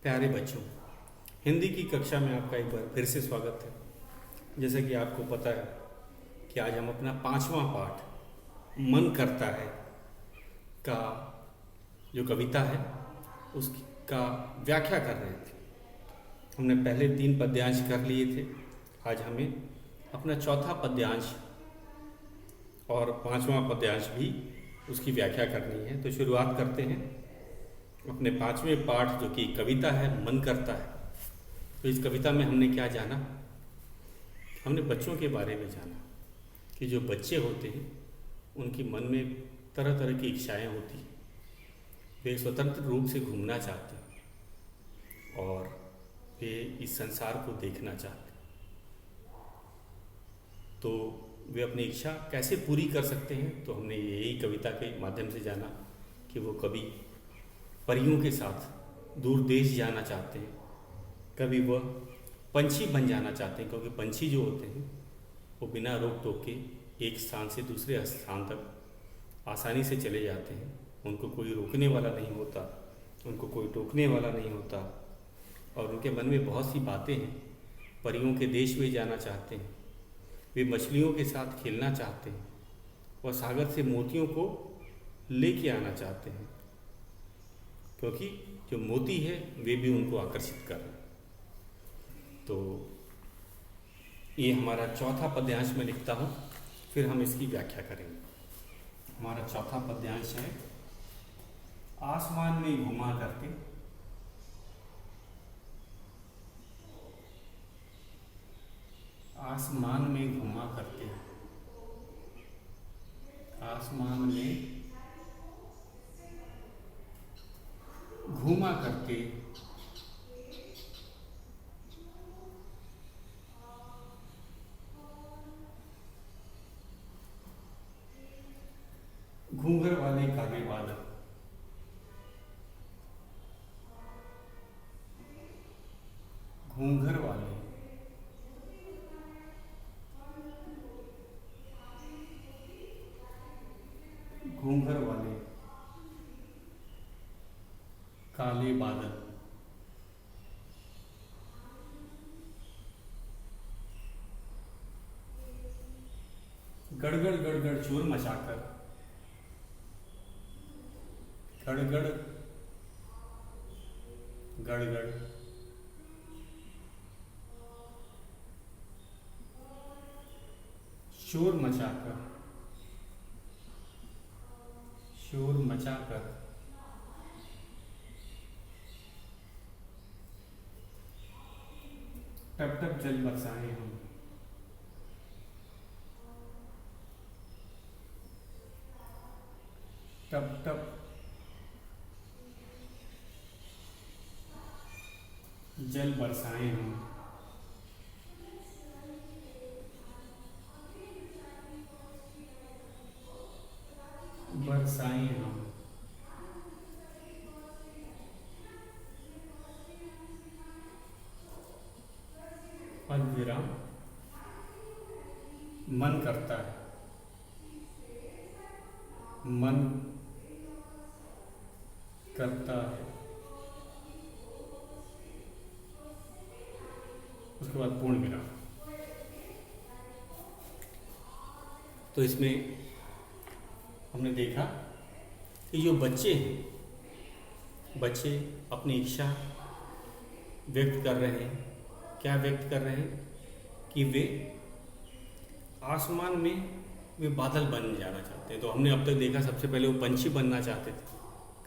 प्यारे बच्चों, हिंदी की कक्षा में आपका एक बार फिर से स्वागत है। जैसा कि आपको पता है कि आज हम अपना 5वां पाठ मन करता है का जो कविता है उसका व्याख्या कर रहे थे। हमने पहले 3 पद्यांश कर लिए थे। आज हमें अपना चौथा पद्यांश और 5वां पद्यांश भी उसकी व्याख्या करनी है। तो शुरुआत करते हैं अपने 5वें पाठ जो कि कविता है मन करता है। तो इस कविता में हमने क्या जाना? हमने बच्चों के बारे में जाना कि जो बच्चे होते हैं उनके मन में तरह तरह की इच्छाएं होती हैं। वे स्वतंत्र रूप से घूमना चाहते हैं और वे इस संसार को देखना चाहते हैं। तो वे अपनी इच्छा कैसे पूरी कर सकते हैं? तो हमने यही कविता के माध्यम से जाना कि वो कभी परियों के साथ दूर देश जाना चाहते हैं, कभी वह पंछी बन जाना चाहते हैं, क्योंकि पंछी जो होते हैं वो बिना रोक टोक के एक स्थान से दूसरे स्थान तक आसानी से चले जाते हैं। उनको कोई रोकने वाला नहीं होता, उनको कोई टोकने वाला नहीं होता और उनके मन में बहुत सी बातें हैं। परियों के देश वे जाना चाहते हैं, वे मछलियों के साथ खेलना चाहते हैं, वह सागर से मोतियों को लेके आना चाहते हैं, क्योंकि जो मोती है वे भी उनको आकर्षित कर रहे हैं। तो ये हमारा चौथा पद्यांश में लिखता हूँ, फिर हम इसकी व्याख्या करेंगे। हमारा चौथा पद्यांश है, आसमान में घुमा करके आसमान में घुमा करके आसमान में घूमा करके घूंघर वाले काले बादल, घूंघर वाले घूंघर वाले काले बादल गड़गड़ गड़गड़ शोर मचाकर गड़गड़ गड़गड़ शोर मचाकर टप टप जल बरसाए हम, टप टप जल बरसाए हम, बरसाए हम, अल्पविराम मन करता है, मन करता है। उसके बाद पूर्ण विराम। तो इसमें हमने देखा कि जो बच्चे हैं, बच्चे अपनी इच्छा व्यक्त कर रहे हैं। क्या व्यक्त कर रहे हैं? कि वे आसमान में वे बादल बन जाना चाहते हैं। तो हमने अब तक देखा, सबसे पहले वो पंछी बनना चाहते थे।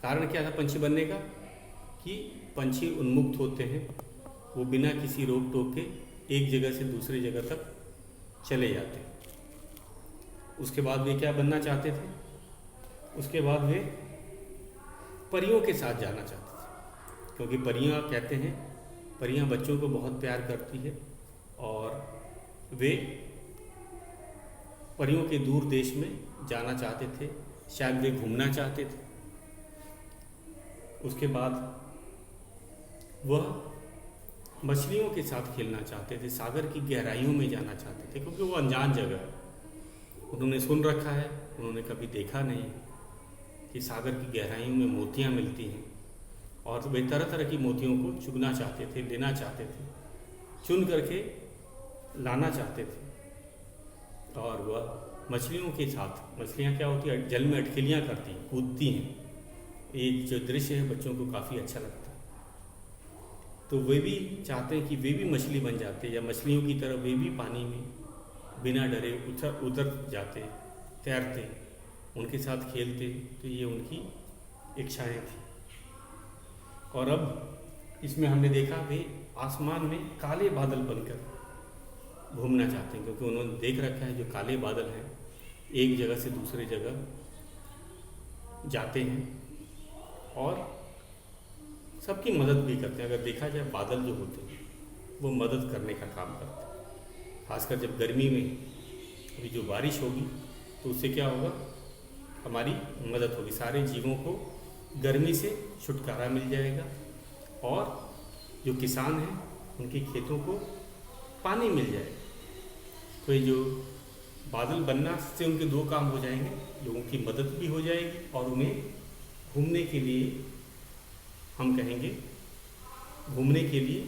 कारण क्या था पंछी बनने का? कि पंछी उन्मुक्त होते हैं, वो बिना किसी रोक टोक के एक जगह से दूसरी जगह तक चले जाते हैं। उसके बाद वे क्या बनना चाहते थे? उसके बाद वे परियों के साथ जाना चाहते थे, क्योंकि परियां कहते हैं, परियां बच्चों को बहुत प्यार करती है और वे परियों के दूर देश में जाना चाहते थे, शायद वे घूमना चाहते थे। उसके बाद वह मछलियों के साथ खेलना चाहते थे, सागर की गहराइयों में जाना चाहते थे, क्योंकि वो अनजान जगह है। उन्होंने सुन रखा है, उन्होंने कभी देखा नहीं कि सागर की गहराइयों में मोतियाँ मिलती हैं और वे तरह तरह की मोतियों को चुगना चाहते थे, लेना चाहते थे, चुन करके लाना चाहते थे। और वह मछलियों के साथ, मछलियाँ क्या होती है, जल में अटकेलियाँ करती, कूदती हैं। एक जो दृश्य है बच्चों को काफ़ी अच्छा लगता है। तो वे भी चाहते हैं कि वे भी मछली बन जाते, या मछलियों की तरह वे भी पानी में बिना डरे उतर जाते, तैरते, उनके साथ खेलते। तो ये उनकी इच्छाएं थी। और अब इसमें हमने देखा वे आसमान में काले बादल बनकर घूमना चाहते हैं, क्योंकि उन्होंने देख रखा है जो काले बादल हैं एक जगह से दूसरे जगह जाते हैं और सबकी मदद भी करते हैं। अगर देखा जाए बादल जो होते हैं वो मदद करने का काम करते हैं। खासकर जब गर्मी में अभी जो बारिश होगी तो उससे क्या होगा, हमारी मदद होगी, सारे जीवों को गर्मी से छुटकारा मिल जाएगा और जो किसान हैं उनके खेतों को पानी मिल जाएगा। तो ये जो बादल बनना से उनके दो काम हो जाएंगे, लोगों की मदद भी हो जाएगी और उन्हें घूमने के लिए, हम कहेंगे घूमने के लिए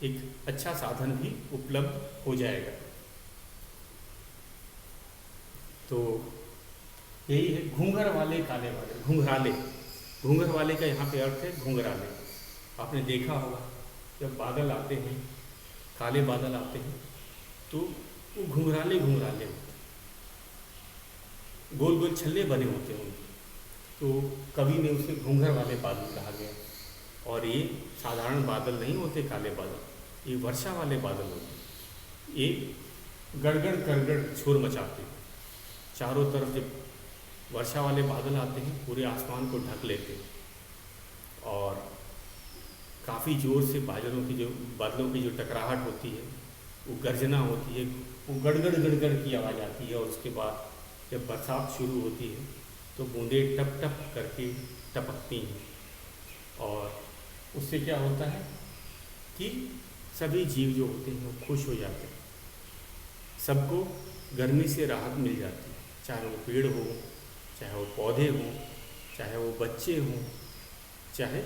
एक अच्छा साधन भी उपलब्ध हो जाएगा। तो यही है घूंघर वाले काले बादल, घुंघराले। घूंघर वाले का यहाँ पे अर्थ है घुंघराले। आपने देखा होगा जब बादल आते हैं, काले बादल आते हैं तो वो घुंघराले घुंघराले होते, गोल गोल छल्ले बने होते हैं उनके। तो कवि ने उसे घूंघर वाले बादल कहा गया। और ये साधारण बादल नहीं होते काले बादल, ये वर्षा वाले बादल होते। ये गड़गड़ गड़गड़ शोर मचाते हैं। चारों तरफ जब वर्षा वाले बादल आते हैं पूरे आसमान को ढक लेते हैं और काफ़ी ज़ोर से बादलों की जो टकराहट होती है, वो गर्जना होती है, वो गड़गड़ गड़गड़ की आवाज़ आती है। और उसके बाद जब बरसात शुरू होती है तो बूंदें टप टप करके टपकती हैं और उससे क्या होता है कि सभी जीव जो होते हैं वो खुश हो जाते हैं, सबको गर्मी से राहत मिल जाती है। चाहे वो पेड़ हो, चाहे वो पौधे हों, चाहे वो बच्चे हों, चाहे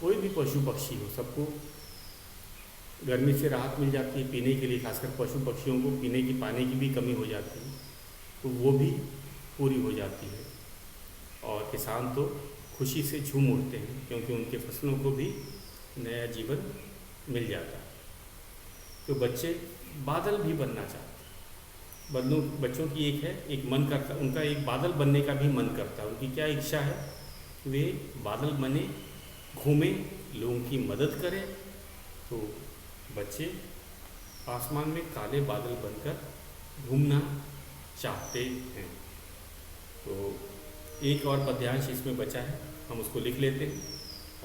कोई भी पशु पक्षी हो, सबको गर्मी से राहत मिल जाती है। पीने के लिए खासकर पशु पक्षियों को पीने की पानी की भी कमी हो जाती है तो वो भी पूरी हो जाती है और किसान तो खुशी से झूम उठते हैं क्योंकि उनके फसलों को भी नया जीवन मिल जाता है। तो बच्चे बादल भी बनना चाहते हैं। बच्चों की एक मन करता, उनका एक बादल बनने का भी मन करता है। उनकी क्या इच्छा है कि वे बादल बने, घूमें, लोगों की मदद करें। तो बच्चे आसमान में काले बादल बनकर घूमना चाहते हैं। तो एक और पद्यांश इसमें बचा है, हम उसको लिख लेते हैं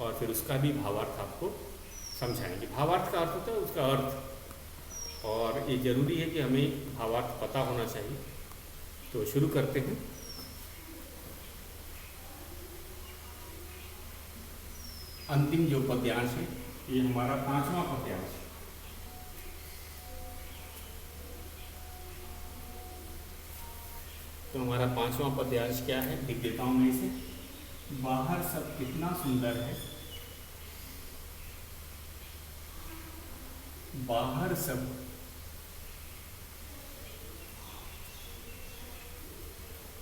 और फिर उसका भी भावार्थ आपको समझाएंगे। भावार्थ का अर्थ होता है उसका अर्थ, और ये ज़रूरी है कि हमें भावार्थ पता होना चाहिए। तो शुरू करते हैं। अंतिम जो पद्यांश है ये हमारा 5वां पद्यांश है। तो हमारा 5वां पद्यांश क्या है, लिख देता हूँ मैं इसे। बाहर सब कितना सुंदर है, बाहर सब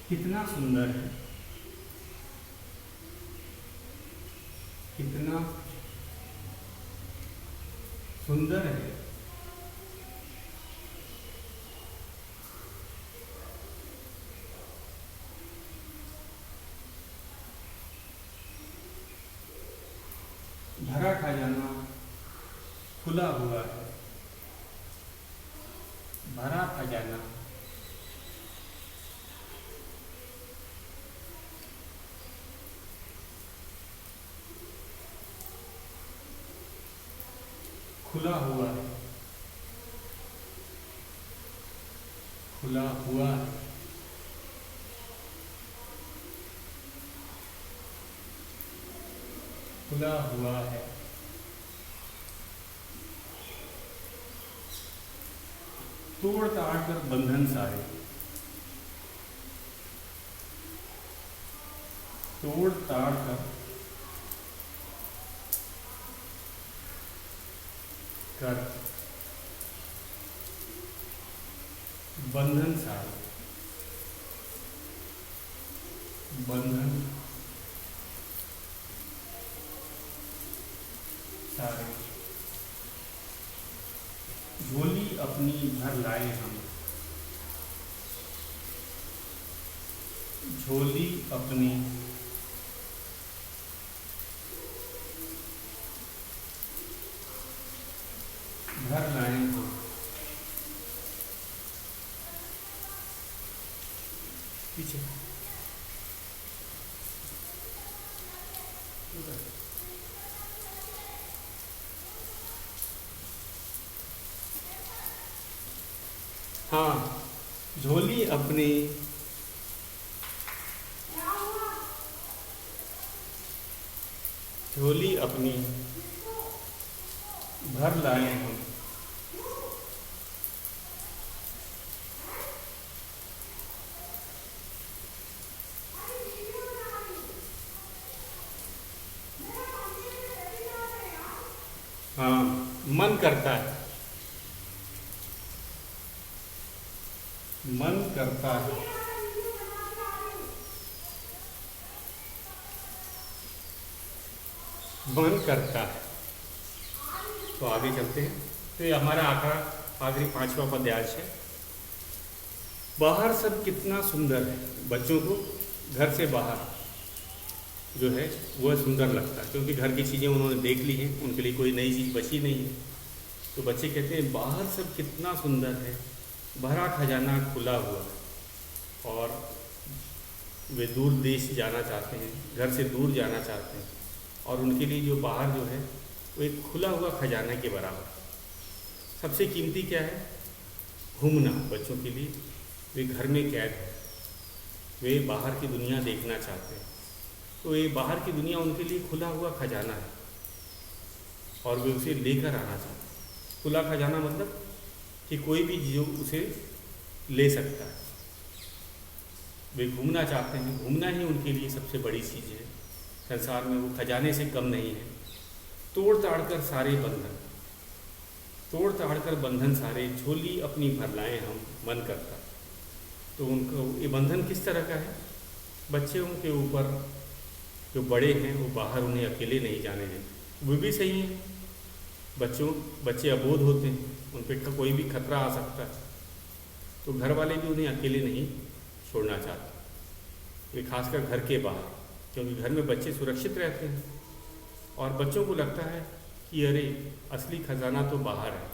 कितना सुंदर है, कितना सुंदर है, भरा खजाना खुला हुआ है, भरा खजाना खुला हुआ है, खुला हुआ है, खुला हुआ है, तोड़ ताड़ कर बंधन सारे, तोड़ ताड़ कर कर बंधन सारे, बंधन सारे, झोली अपनी भर लाए हम, झोली अपनी भर लाए हम, पीछे हाँ, झोली अपनी झोली अपनी भर लाए हम, हाँ, मन करता है, मन करता है, मन करता है। तो आगे चलते हैं। तो ये हमारा आखिरी 5वां पद्यांश है। बाहर सब कितना सुंदर है, बच्चों को घर से बाहर जो है वह सुंदर लगता है, क्योंकि घर की चीज़ें उन्होंने देख ली हैं, उनके लिए कोई नई चीज़ बची नहीं है। तो बच्चे कहते हैं बाहर सब कितना सुंदर है, भरा खजाना खुला हुआ है, और वे दूर देश जाना चाहते हैं, घर से दूर जाना चाहते हैं, और उनके लिए जो बाहर जो है वो एक खुला हुआ खजाना के बराबर। सबसे कीमती क्या है? घूमना। बच्चों के लिए वे घर में कैद है, वे बाहर की दुनिया देखना चाहते हैं। तो ये बाहर की दुनिया उनके लिए खुला हुआ खजाना है, और वे उसे लेकर आना चाहते हैं। खुला खजाना मतलब कि कोई भी जो उसे ले सकता है। वे घूमना चाहते हैं, घूमना ही उनके लिए सबसे बड़ी चीज़ है संसार में, वो खजाने से कम नहीं है। तोड़ ताड़ कर सारे बंधन, तोड़ ताड़ कर बंधन सारे, झोली अपनी भर लाएं हम, मन करता। तो उनको ये बंधन किस तरह का है? बच्चों के ऊपर जो बड़े हैं वो बाहर उन्हें अकेले नहीं जाने देते। वो भी सही है, बच्चे अबोध होते हैं, उन पर कोई भी खतरा आ सकता है, तो घर वाले भी उन्हें अकेले नहीं छोड़ना चाहते। वे खासकर घर के बाहर, क्योंकि घर में बच्चे सुरक्षित रहते हैं, और बच्चों को लगता है कि अरे असली खजाना तो बाहर है,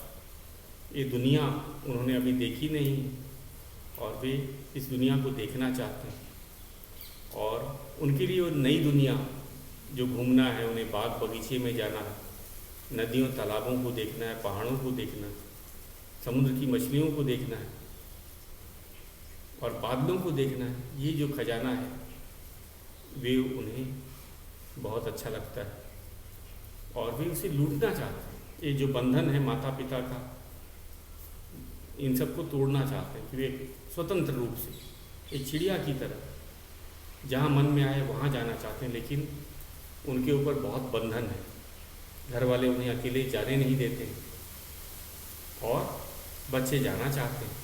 ये दुनिया उन्होंने अभी देखी नहीं, और वे इस दुनिया को देखना चाहते हैं। और उनके लिए वो नई दुनिया जो घूमना है, उन्हें बाग बगीचे में जाना है, नदियों तालाबों को देखना है, पहाड़ों को देखना है, समुद्र की मछलियों को देखना है, और बादलों को देखना है। ये जो खजाना है वे उन्हें बहुत अच्छा लगता है, और वे उसे लूटना चाहते हैं। ये जो बंधन है माता पिता का, इन सबको तोड़ना चाहते हैं कि वे स्वतंत्र रूप से एक चिड़िया की तरह जहाँ मन में आए वहाँ जाना चाहते हैं, लेकिन उनके ऊपर बहुत बंधन है। घर वाले उन्हें अकेले जाने नहीं देते, और बच्चे जाना चाहते हैं।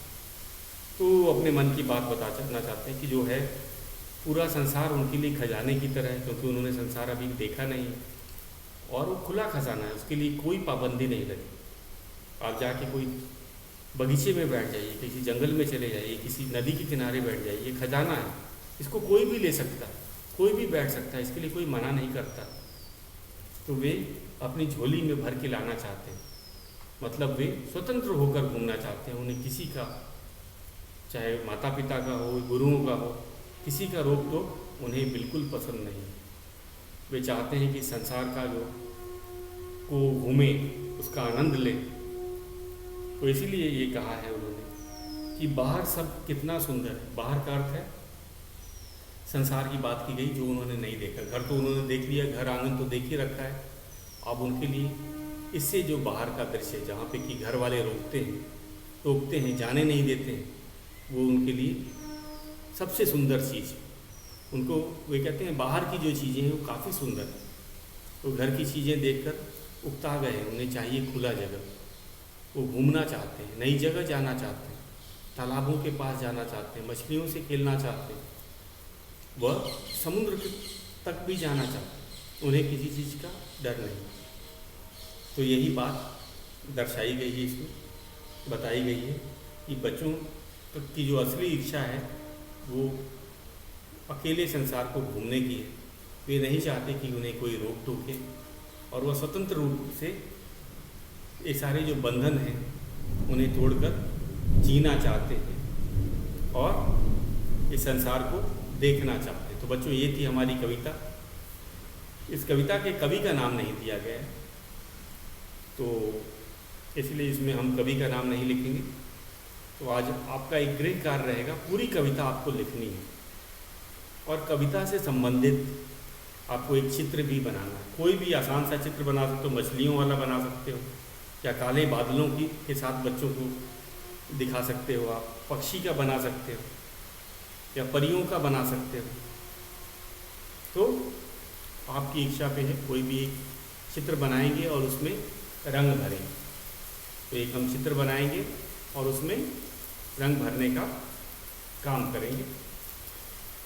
तो अपने मन की बात बताना चाहते हैं कि जो है पूरा संसार उनके लिए खजाने की तरह है, क्योंकि उन्होंने संसार अभी देखा नहीं, और वो खुला खजाना है, उसके लिए कोई पाबंदी नहीं लगी। आप जाके कोई बगीचे में बैठ जाइए, किसी जंगल में चले जाइए, किसी नदी के किनारे बैठ जाइए, ये खजाना है, इसको कोई भी ले सकता है, कोई भी बैठ सकता है, इसके लिए कोई मना नहीं करता। तो वे अपनी झोली में भर के लाना चाहते हैं, मतलब वे स्वतंत्र होकर घूमना चाहते हैं। उन्हें किसी का, चाहे माता पिता का हो, गुरुओं का हो, किसी का रोक टोक उन्हें बिल्कुल पसंद नहीं। वे चाहते हैं कि संसार का जो को घूमे, उसका आनंद ले। तो इसीलिए ये कहा है उन्होंने कि बाहर सब कितना सुंदर है। बाहर का अर्थ है संसार की बात की गई जो उन्होंने नहीं देखा। घर तो उन्होंने देख लिया, घर आंगन तो देख ही रखा है। अब उनके लिए इससे जो बाहर का दृश्य, जहाँ पे कि घर वाले रोकते हैं, जाने नहीं देते हैं, वो उनके लिए सबसे सुंदर चीज़ है। उनको वे कहते हैं बाहर की जो चीज़ें हैं वो काफ़ी सुंदर है। तो घर की चीज़ें देखकर उकता गए, उन्हें चाहिए खुला जगह, वो घूमना चाहते हैं, नई जगह जाना चाहते हैं, तालाबों के पास जाना चाहते हैं, मछलियों से खेलना चाहते हैं, वह समुद्र तक भी जाना चाहते हैं, उन्हें किसी चीज़ का डर नहीं। तो यही बात दर्शाई गई है, इसमें बताई गई है कि बच्चों की जो असली इच्छा है वो अकेले संसार को घूमने की है। वे नहीं चाहते कि उन्हें कोई रोक टोके, और वह स्वतंत्र रूप से ये सारे जो बंधन हैं उन्हें तोड़कर जीना चाहते हैं और इस संसार को देखना चाहते हैं। तो बच्चों, ये थी हमारी कविता। इस कविता के कवि का नाम नहीं दिया गया है, तो इसलिए इसमें हम कवि का नाम नहीं लिखेंगे। तो आज आपका एक गृह कार्य रहेगा, पूरी कविता आपको लिखनी है और कविता से संबंधित आपको एक चित्र भी बनाना है। कोई भी आसान सा चित्र बना सकते हो, मछलियों वाला बना सकते हो, या काले बादलों की के साथ बच्चों को दिखा सकते हो, आप पक्षी का बना सकते हो या परियों का बना सकते हो। तो आपकी इच्छा पे है, कोई भी एक चित्र बनाएंगे और उसमें रंग भरेंगे। तो एक हम चित्र बनाएंगे और उसमें रंग भरने का काम करेंगे।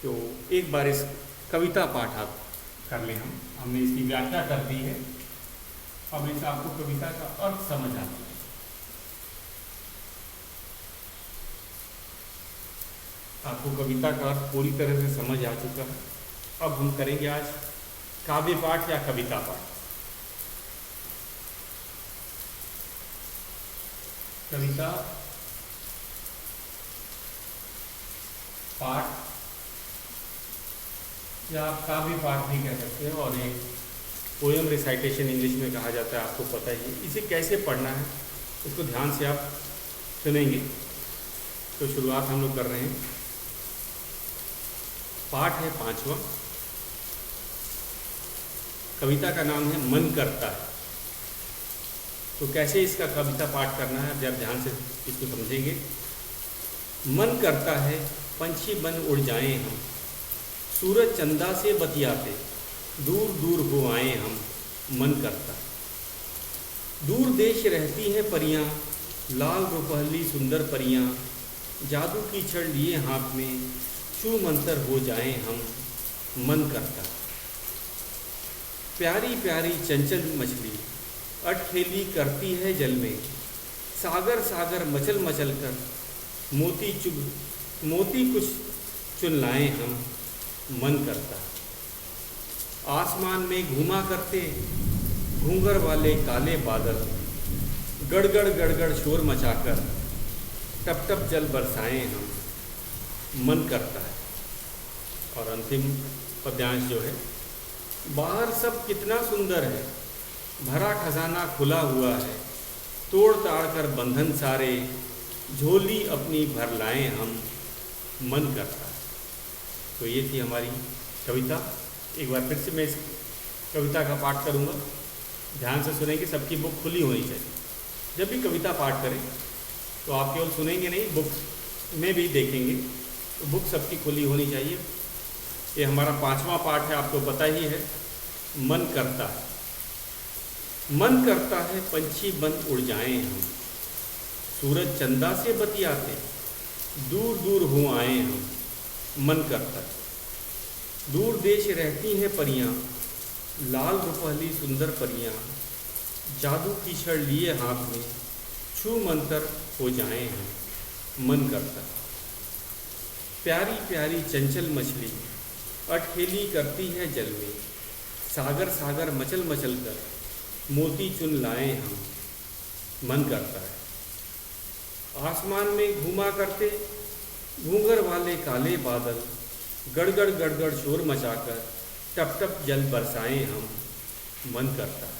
तो एक बार इस कविता पाठ आप कर लें। हमने इसकी व्याख्या कर दी है, अब इस आपको कविता का अर्थ समझ आ गया। आपको कविता का अर्थ पूरी तरह से समझ आ चुका है। अब हम करेंगे आज काव्य पाठ या कविता पाठ। कविता पाठ या आप काव्य पाठ भी कह सकते हैं, और एक पोएम रिसाइटेशन इंग्लिश में कहा जाता है, आपको पता ही है। इसे कैसे पढ़ना है इसको ध्यान से आप सुनेंगे। तो शुरुआत हम लोग कर रहे हैं। पाठ है 5वां। कविता का नाम है मन करता है। तो कैसे इसका कविता पाठ करना है जब ध्यान से इसको समझेंगे। मन करता है पंछी बन उड़ जाएं हम, सूरज चंदा से बतियाते दूर दूर हो आए हम। मन करता दूर देश रहती हैं परियां, लाल रुपहली सुंदर परियां, जादू की छड़ लिए हाथ में छू मंतर हो जाएं हम। मन करता प्यारी प्यारी चंचल मछली अटखेली करती है जल में, सागर सागर मचल मचल कर मोती कुछ चुन लाएं हम। मन करता आसमान में घूमा करते घूंघर वाले काले बादल, गड़गड़ गड़गड़ शोर मचाकर टप टप जल बरसाएं हम। मन करता है। और अंतिम पद्यांश जो है, बाहर सब कितना सुंदर है, भरा खजाना खुला हुआ है, तोड़ ताड़ कर बंधन सारे झोली अपनी भर लाएं हम। मन करता है। तो ये थी हमारी कविता। एक बार फिर से मैं इस कविता का पाठ करूँगा, ध्यान से सुनेंगे। सबकी बुक खुली होनी चाहिए। जब भी कविता पाठ करें तो आप केवल सुनेंगे नहीं, बुक में भी देखेंगे। तो बुक सबकी खुली होनी चाहिए। ये हमारा 5वां पाठ है, आपको पता ही है। मन करता है। मन करता है पंछी बन उड़ जाएं हम, सूरज चंदा से बतियाते दूर दूर हो आए हम। मन करता है दूर देश रहती हैं परियां, लाल रुपहली सुंदर परियां, जादू की छड़ लिए हाथ में छू मंतर हो जाएं हम। मन करता प्यारी प्यारी चंचल मछली अटखेली करती है जल में, सागर सागर मचल मचल कर मोती चुन लाएं हम। मन करता है आसमान में घूमा करते घूंघर वाले काले बादल, गड़गड़ गड़गड़ शोर मचाकर टप टप जल बरसाएं हम। मन करता है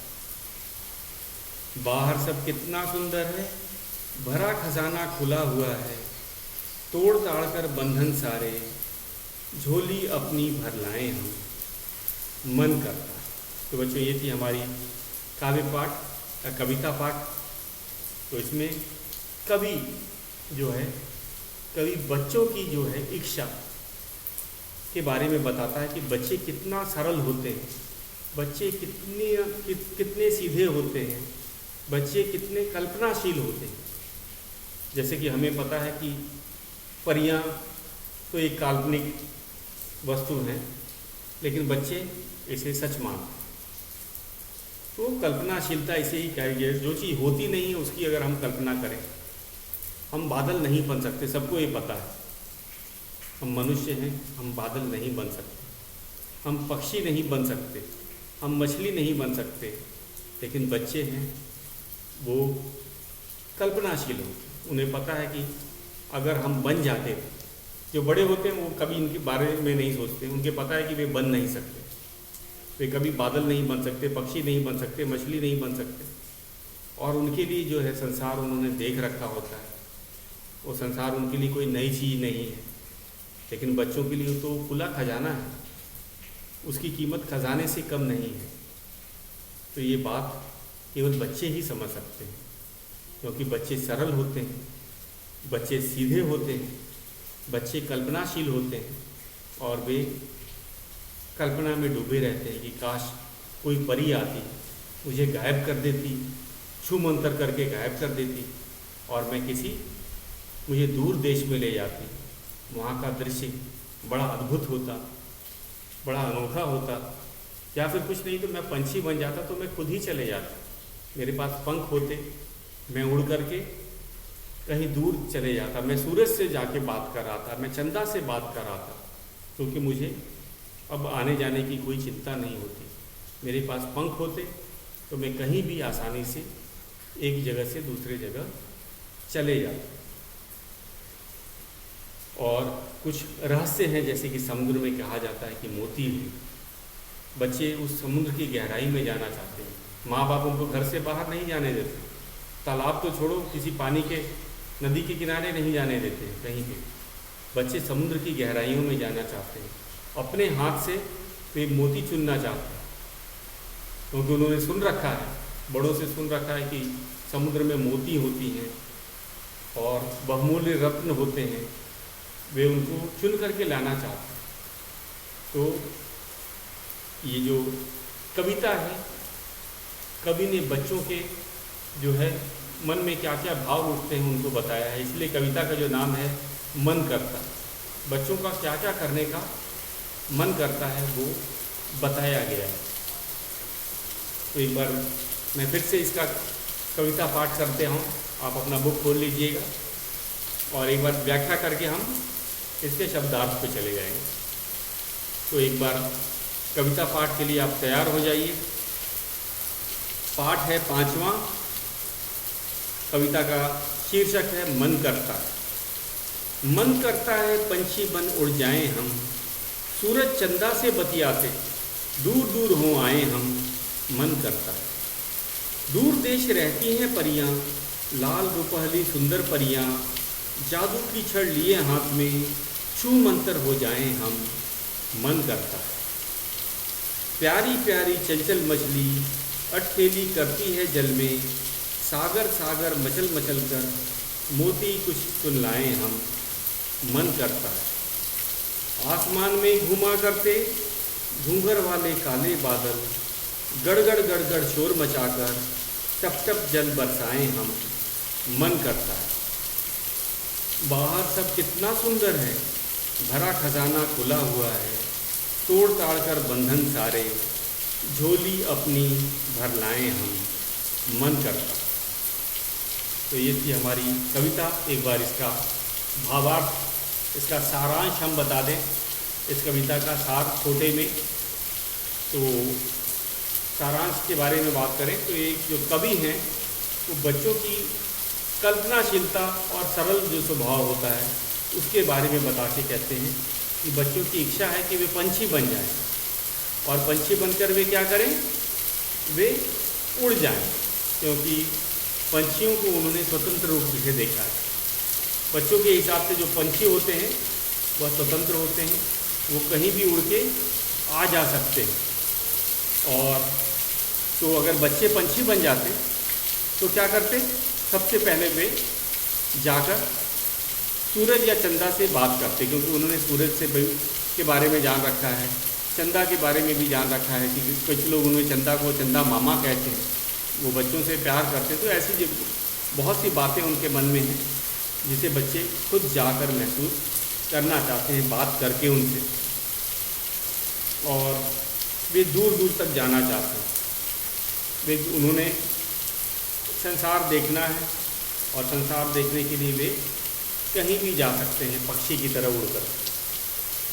बाहर सब कितना सुंदर है, भरा खजाना खुला हुआ है, तोड़ ताड़ कर बंधन सारे झोली अपनी भर लाएं हम। मन करता है। तो बच्चों, ये थी हमारी काव्य पाठ या कविता पाठ। तो इसमें कवि जो है, कवि बच्चों की जो है इच्छा के बारे में बताता है कि बच्चे कितना सरल होते हैं, बच्चे कितने सीधे होते हैं, बच्चे कितने कल्पनाशील होते हैं। जैसे कि हमें पता है कि परियां तो एक काल्पनिक वस्तु हैं, लेकिन बच्चे इसे सच मानते हैं। तो कल्पनाशीलता इसे ही कही जाए, जो चीज़ होती नहीं है उसकी अगर हम कल्पना करें। हम बादल नहीं बन सकते, सबको ये पता है। हम मनुष्य हैं, हम बादल नहीं बन सकते, हम पक्षी नहीं बन सकते, हम मछली नहीं बन सकते, लेकिन बच्चे हैं वो कल्पनाशील होते। उन्हें पता है कि अगर हम बन जाते, जो बड़े होते हैं वो कभी इनके बारे में नहीं सोचते, उनके पता है कि वे बन नहीं सकते, वे कभी बादल नहीं बन सकते, पक्षी नहीं बन सकते, मछली नहीं बन सकते। और उनके लिए जो है संसार उन्होंने देख रखा होता है, वो संसार उनके लिए कोई नई चीज़ नहीं है। लेकिन बच्चों के लिए तो खुला खजाना है, उसकी कीमत खजाने से कम नहीं है। तो ये बात केवल बच्चे ही समझ सकते हैं, क्योंकि बच्चे सरल होते हैं, बच्चे सीधे होते हैं, बच्चे कल्पनाशील होते हैं, और वे कल्पना में डूबे रहते हैं कि काश कोई परी आती, मुझे गायब कर देती, छू मंतर करके गायब कर देती, और मैं मुझे दूर देश में ले जाती। वहाँ का दृश्य बड़ा अद्भुत होता, बड़ा अनोखा होता। या फिर कुछ नहीं तो मैं पंछी बन जाता, तो मैं खुद ही चले जाता, मेरे पास पंख होते, मैं उड़ करके कहीं दूर चले जाता, मैं सूरज से जाके बात कर रहा था, मैं चंदा से बात कर रहा था, क्योंकि मुझे अब आने जाने की कोई चिंता नहीं होती। मेरे पास पंख होते तो मैं कहीं भी आसानी से एक जगह से दूसरे जगह चले जाता। और कुछ रहस्य हैं, जैसे कि समुद्र में कहा जाता है कि मोती है। बच्चे उस समुद्र की गहराई में जाना चाहते हैं, माँ बाप उनको घर से बाहर नहीं जाने देते, तालाब तो छोड़ो, किसी पानी के नदी के किनारे नहीं जाने देते कहीं पे। बच्चे समुद्र की गहराइयों में जाना चाहते हैं, अपने हाथ से वे मोती चुनना चाहते हैं, क्योंकि उन्होंने सुन रखा है, बड़ों से सुन रखा है कि समुद्र में मोती होती हैं और बहुमूल्य रत्न होते हैं, वे उनको चुन करके लाना चाहते हैं। तो ये जो कविता है, कवि ने बच्चों के जो है मन में क्या क्या भाव उठते हैं उनको बताया है, इसलिए कविता का जो नाम है मन करता। बच्चों का क्या क्या करने का मन करता है वो बताया गया है। तो एक बार मैं फिर से इसका कविता पाठ करते हूँ, आप अपना बुक खोल लीजिएगा और एक बार व्याख्या करके हम इसके शब्दार्थ पे चले जाएंगे। तो एक बार कविता पाठ के लिए आप तैयार हो जाइए। पाठ है 5वां, कविता का शीर्षक है मन करता है। मन करता है पंछी बन उड़ जाएं हम, सूरज चंदा से बतियाते, दूर दूर हो आए हम। मन करता है दूर देश रहती हैं परियां, लाल रुपहली सुंदर परियां, जादू की छड़ लिए हाथ में, छू मंतर हो जाएं हम। मन करता है प्यारी प्यारी चंचल मछली, अटखेली करती है जल में, सागर सागर मचल मचल कर, मोती कुछ सुन लाएं हम। मन करता है आसमान में घुमा करते, घूंघर वाले काले बादल, गड़गड़ गड़गड़ शोर मचाकर, टप टप जल बरसाएं हम। मन करता है बाहर सब कितना सुंदर है, भरा खजाना खुला हुआ है, तोड़ ताड़ कर बंधन सारे, झोली अपनी भर लाएं हम। मन करता। तो ये थी हमारी कविता। एक बार इसका भावार्थ, इसका सारांश हम बता दें। इस कविता का सार छोटे में, तो सारांश के बारे में बात करें तो एक जो कवि हैं वो बच्चों की कल्पनाशीलता और सरल जो स्वभाव होता है उसके बारे में बता के कहते हैं कि बच्चों की इच्छा है कि वे पंछी बन जाएं, और पंछी बनकर वे क्या करें, वे उड़ जाएं, क्योंकि पंछियों को उन्होंने स्वतंत्र रूप से देखा है। बच्चों के हिसाब से जो पंछी होते हैं वह स्वतंत्र होते हैं, वो कहीं भी उड़ के आ जा सकते हैं। और तो अगर बच्चे पंछी बन जाते तो क्या करते, सबसे पहले वे जाकर सूरज या चंदा से बात करते, क्योंकि उन्होंने सूरज से के बारे में जान रखा है, चंदा के बारे में भी जान रखा है कि कुछ लोग उन्हें चंदा को चंदा मामा कहते हैं, वो बच्चों से प्यार करते हैं, तो ऐसी बहुत सी बातें उनके मन में हैं जिसे बच्चे खुद जाकर महसूस करना चाहते हैं, बात करके उनसे, और वे दूर दूर तक जाना चाहते हैं। उन्होंने संसार देखना है और संसार देखने के लिए वे कहीं भी जा सकते हैं, पक्षी की तरह उड़कर।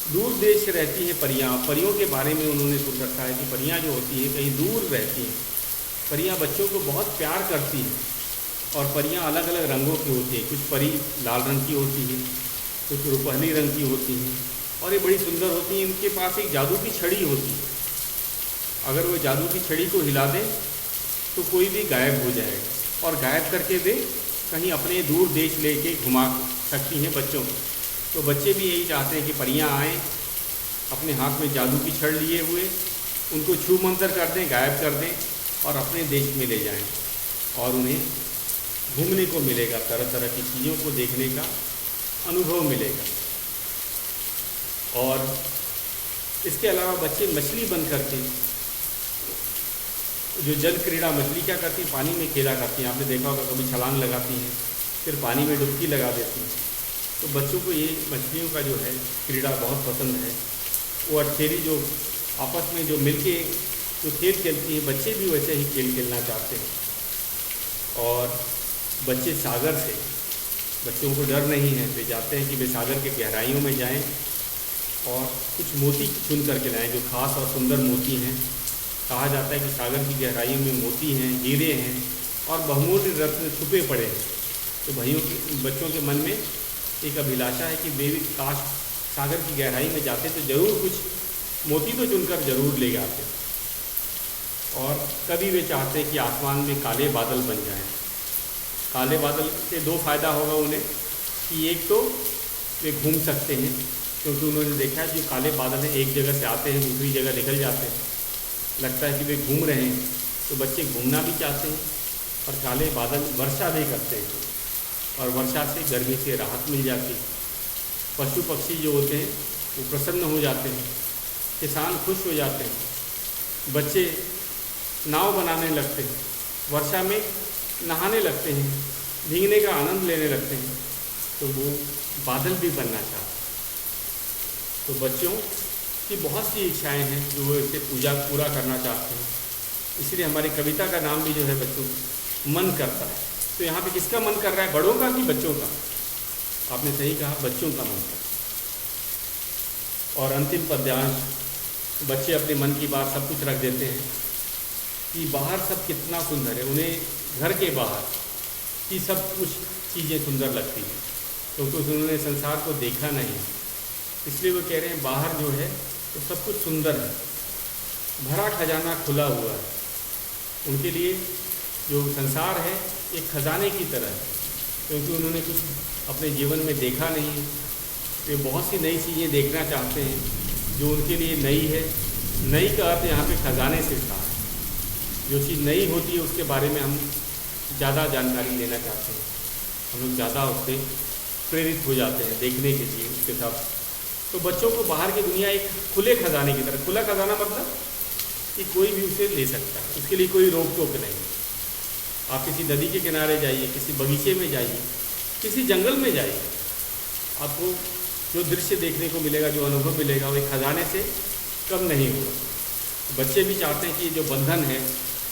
दूर देश रहती हैं परियां। परियों के बारे में उन्होंने सुन रखा है कि परियां जो होती हैं कहीं दूर रहती हैं। परियां बच्चों को बहुत प्यार करती हैं और परियां अलग अलग रंगों की होती हैं। कुछ परी लाल रंग की होती हैं, कुछ रुपहली रंग की होती हैं और ये बड़ी सुंदर होती हैं। इनके पास एक जादू की छड़ी होती है, अगर वो जादू की छड़ी को हिला दें तो कोई भी गायब हो जाएगा और गायब करके वे कहीं अपने दूर देश लेके घुमा सकती हैं बच्चों को। तो बच्चे भी यही चाहते हैं कि परियां आएँ, अपने हाथ में जादू की छड़ लिए हुए उनको छू मंतर कर दें, गायब कर दें और अपने देश में ले जाएं और उन्हें घूमने को मिलेगा, तरह तरह की चीज़ों को देखने का अनुभव मिलेगा। और इसके अलावा बच्चे मछली बन करके, जो जल क्रीड़ा, मछली क्या करती है, पानी में खेला करती हैं। आपने देखा होगा, कभी छलांग लगाती हैं, फिर पानी में डुबकी लगा देती हैं। तो बच्चों को ये मछलियों का जो है क्रीड़ा बहुत पसंद है। वो अटखेरी जो आपस में जो मिलके जो खेल खेलती हैं, बच्चे भी वैसे ही खेल खेलना चाहते हैं। और बच्चे सागर से, बच्चों को डर नहीं है, वे चाहते हैं कि वे सागर के गहराइयों में जाएं और कुछ मोती चुन करके लाएँ, जो खास और सुंदर मोती हैं। कहा जाता है कि सागर की गहराइयों में मोती हैं, हीरे हैं और बहुमूल्य रत्न छुपे पड़े हैं। तो बच्चों के मन में एक अभिलाषा है कि वे भी काश सागर की गहराई में जाते तो ज़रूर कुछ मोती तो चुनकर ज़रूर ले आते। और कभी वे चाहते हैं कि आसमान में काले बादल बन जाएं। काले बादल से दो फ़ायदा होगा उन्हें कि एक तो वे घूम सकते हैं, क्योंकि उन्होंने देखा है कि काले बादल हैं, एक जगह से आते हैं दूसरी जगह निकल जाते हैं, लगता है कि वे घूम रहे हैं। तो बच्चे घूमना भी चाहते हैं और काले बादल वर्षा भी करते हैं और वर्षा से गर्मी से राहत मिल जाती है। पशु पक्षी जो होते हैं वो प्रसन्न हो जाते हैं, किसान खुश हो जाते हैं, बच्चे नाव बनाने लगते हैं, वर्षा में नहाने लगते हैं, भीगने का आनंद लेने लगते हैं। तो वो बादल भी बनना चाहते हैं। तो बच्चों की बहुत सी इच्छाएं हैं जो वो इसे पूरा करना चाहते हैं। इसलिए हमारी कविता का नाम भी जो है बच्चों मन करता है। तो यहाँ पे किसका मन कर रहा है, बड़ों का कि बच्चों का? आपने सही कहा, बच्चों का मन कर। और अंतिम पद्यांश, बच्चे अपने मन की बात सब कुछ रख देते हैं कि बाहर सब कितना सुंदर है। उन्हें घर के बाहर की सब कुछ चीज़ें सुंदर लगती हैं, क्योंकि उन्होंने संसार को देखा नहीं, इसलिए वो कह रहे हैं बाहर जो है तो सब कुछ सुंदर है, भरा खजाना खुला हुआ है। उनके लिए जो संसार है एक खजाने की तरह है, क्योंकि उन्होंने कुछ अपने जीवन में देखा नहीं है। वे बहुत सी नई चीज़ें देखना चाहते हैं जो उनके लिए नई है। नई का अर्थ यहाँ पे खजाने से था। जो चीज़ नई होती है उसके बारे में हम ज़्यादा जानकारी लेना चाहते हैं, हम लोग ज़्यादा उससे प्रेरित हो जाते हैं देखने के लिए उसके साथ। तो बच्चों को बाहर की दुनिया एक खुले खजाने की तरह, खुला खजाना मतलब कि कोई भी उसे ले सकता है, उसके लिए कोई रोक टोक नहीं। आप किसी नदी के किनारे जाइए, किसी बगीचे में जाइए, किसी जंगल में जाइए, आपको जो दृश्य देखने को मिलेगा, जो अनुभव मिलेगा, वो एक खजाने से कम नहीं होगा। बच्चे भी चाहते हैं कि जो बंधन है,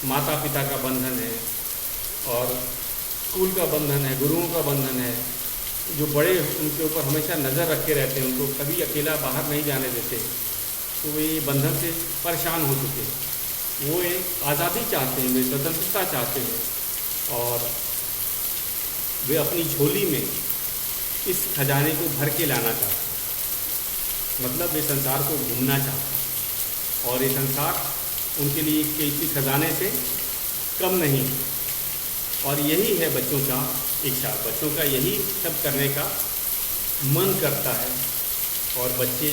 माता पिता का बंधन है और स्कूल का बंधन है, गुरुओं का बंधन है, जो बड़े उनके ऊपर हमेशा नज़र रखे रहते हैं, उनको कभी अकेला बाहर नहीं जाने देते, तो वे बंधन से परेशान हो चुके हैं। वो एक आज़ादी चाहते हैं, वे स्वतंत्रता चाहते हैं और वे अपनी झोली में इस खजाने को भर के लाना चाहते हैं। मतलब वे संसार को घूमना चाहते हैं और ये संसार उनके लिए किसी खजाने से कम नहीं है। और यही है बच्चों का इच्छा, बच्चों का यही सब करने का मन करता है और बच्चे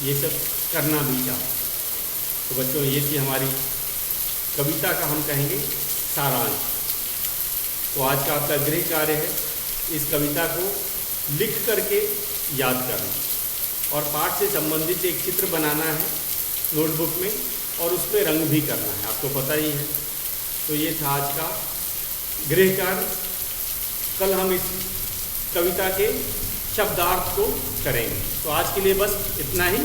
ये सब करना भी चाहते हैं। तो बच्चों, ये थी हमारी कविता का हम कहेंगे सारांश। तो आज का आपका गृह कार्य है इस कविता को लिख करके याद करना और पाठ से संबंधित एक चित्र बनाना है नोटबुक में और उसमें रंग भी करना है, आपको पता ही है। तो ये था आज का गृह कार्य। कल हम इस कविता के शब्दार्थ को करेंगे। तो आज के लिए बस इतना ही।